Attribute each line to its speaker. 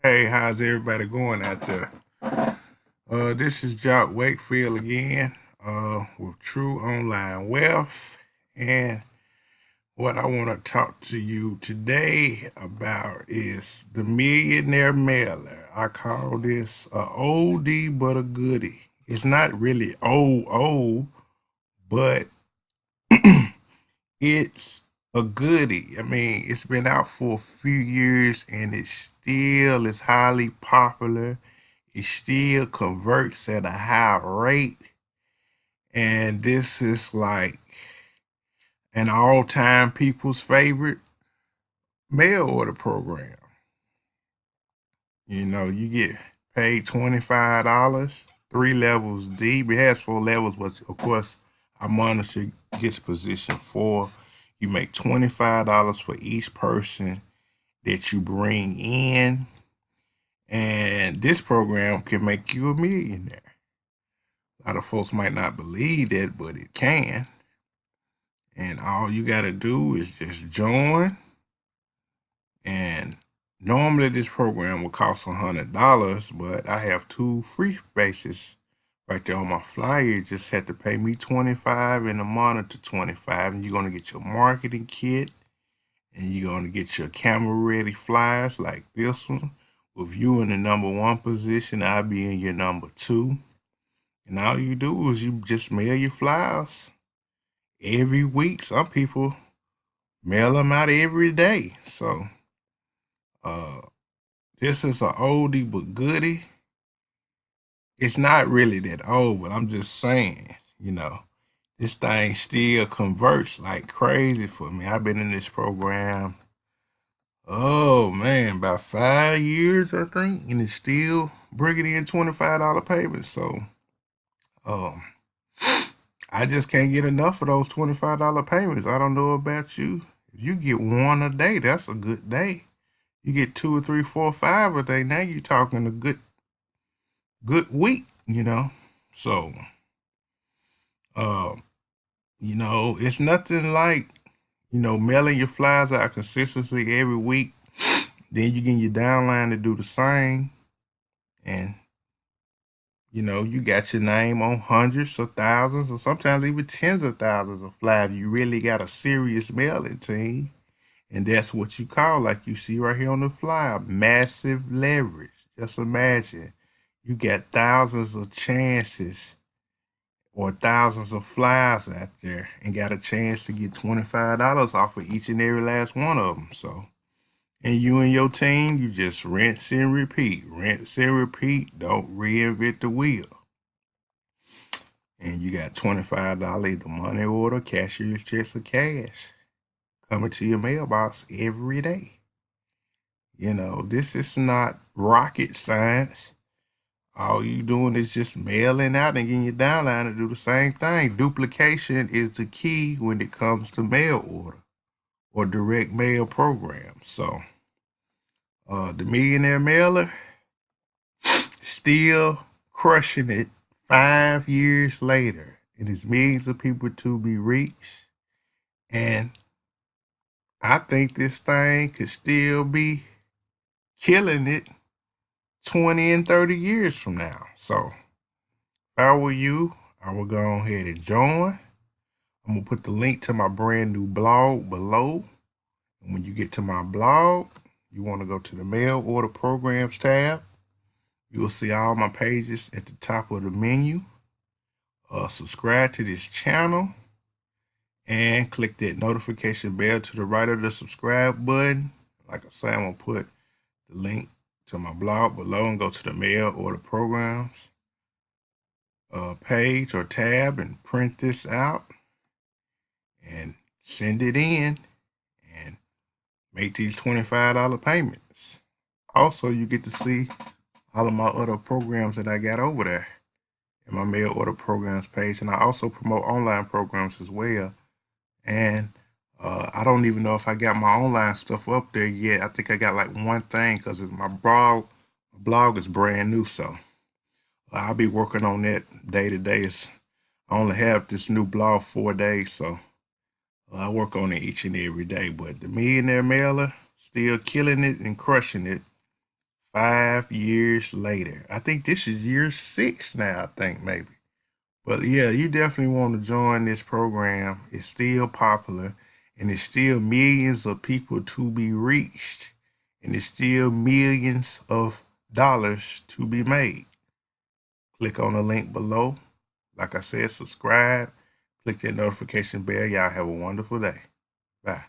Speaker 1: Hey, how's everybody going out there? This is Jock Wakefield again, with True Online Wealth. And what I want to talk to you today about is the Millionaire Mailer. I call this a oldie but a goodie. It's not really old, but it's a goodie. I mean, it's been out for a few years and it still is highly popular. It still converts at a high rate. And this is like an all-time people's favorite mail order program. You get paid $25, 3 levels deep. It has 4 levels, but of course, I monitor gets position 4. You make $25 for each person that you bring in. And this program can make you a millionaire. A lot of folks might not believe that, but it can. And all you got to do is just join. And normally this program will cost $100, but I have 2 free spaces right there on my flyer. You just have to pay me $25 and the monitor $25, and you're gonna get your marketing kit, and you're gonna get your camera ready flyers like this one. With you in the number 1 position, I'll be in your number 2. And all you do is you just mail your flyers every week. Some people mail them out every day. So uh, this is an oldie but goodie. It's not really that old, but I'm just saying, this thing still converts like crazy for me. I've been in this program, oh man, about 5 years, I think, and it's still bringing in $25 payments. So um, I just can't get enough of those $25 payments. I don't know about you. If you get one a day, that's a good day. You get 2 or 3, 4, 5 a day. Now you're talking a good week, So, uh, it's nothing like, mailing your flyers out consistently every week. Then you get your downline to do the same. And, you got your name on hundreds or thousands or sometimes even tens of thousands of flyers. You really got a serious mailing team. And that's what you call, like you see right here on the flyer, massive leverage. Just imagine you got thousands of chances or thousands of flyers out there and got a chance to get $25 off of each and every last one of them. So, and you and your team, you just rinse and repeat, rinse and repeat. Don't reinvent the wheel. And you got $25 either money order, cashier's checks, or cash coming to your mailbox every day. This is not rocket science. All you doing is just mailing out and getting your downline to do the same thing. Duplication is the key when it comes to mail order or direct mail programs. So, the Millionaire Mailer still crushing it 5 years later. It is millions of people to be reached. And I think this thing could still be killing it 20 and 30 years from now. So, if I were you, I would go ahead and join. I'm going to put the link to my brand new blog below. And when you get to my blog, you want to go to the Mail Order Programs tab. You will see all my pages at the top of the menu. Subscribe to this channel and click that notification bell to the right of the subscribe button. Like I say, I'm going to put the link to my blog below and go to the Mail Order Programs page or tab and print this out and send it in and make these $25 payments. Also, you get to see all of my other programs that I got over there in my mail order programs page. And I also promote online programs as well. And I don't even know if I got my online stuff up there yet. I think I got like one thing because my blog is brand new. So I'll be working on that day to day. I only have this new blog 4 days, so I work on it each and every day. But the Millionaire Mailer still killing it and crushing it 5 years later. I think this is year 6 now, I think maybe. But yeah, you definitely want to join this program. It's still popular and it's still millions of people to be reached. And it's still millions of dollars to be made. Click on the link below. Like I said, subscribe. Click that notification bell. Y'all have a wonderful day. Bye.